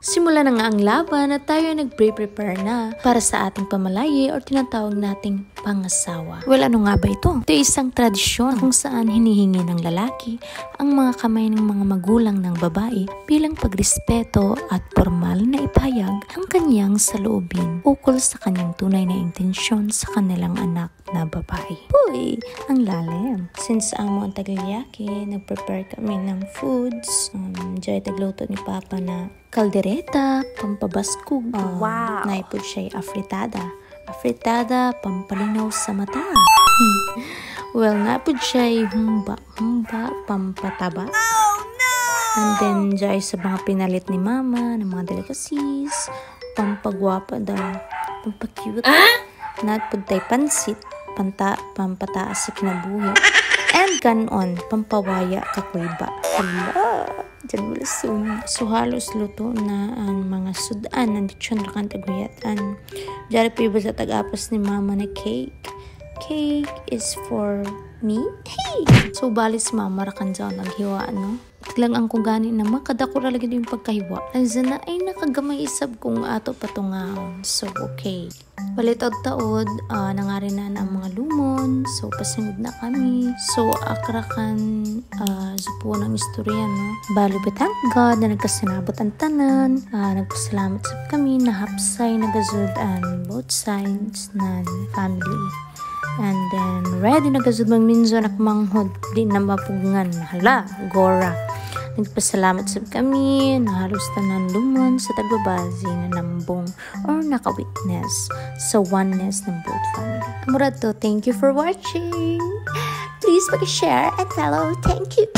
Simula na nga ang laban at tayo ay nag-prepare na para sa ating pamalaye o tinatawag nating pangasawa. Well, ano nga ba ito? Ito ay isang tradisyon kung saan hinihingi ng lalaki ang mga kamay ng mga magulang ng babae bilang pagrespeto at formal na ipahayag ang kanyang saloobin ukol sa kanyang tunay na intensyon sa kanilang anak na babae. Uy, ang lalim. Since amo ang tagaliyaki, nag-prepare kami ng foods. Diyan tagluto ni Papa na kaldereta, pampabaskog. Wow! Naipod siya'y afritada. Afritada, pampalinaw sa mata. Well, naipod siya'y humba, pampataba. Oh no! And then, diyan sa mga pinalit ni Mama, ng mga delicacies, pampagwapa daw, pampacute. Naipod tayo pansit, pampataas sa kinabuhi. And ganon, pampawaya kakuiba. Hala! Diyan mo lasun. So, halos luto na ang mga sudan. Nandito siya nakantaguyatan. Diyan pa iba sa tagapas ni Mama na cake. Cake is for me. Hey! So, bali si Mama rakan dyan naghiwa, no? Lang ang kung gani na makadakura lagi yung pagkahiwa. Ang zana ay nakagamay isab kung ato patungahon. So, okay. Balitod-taod, nangari na ang mga lumon. So, pasingod na kami. So, akrakan supo ng istorya, no? Bali, but thank God na nagkasinabot ang tanan. Nagpasalamat sa kami na hapsay nagazud ang both sides ng family. And then, ready nagazud mang minzo nakmanghod. Di na mapugngan. Hala, gora. Nagpasalamat sa kami na halos tanan lumon sa tagbabazi na nambong or nakawitness sa oneness ng both family. Murad to, thank you for watching. Please mag-share and follow. Thank you.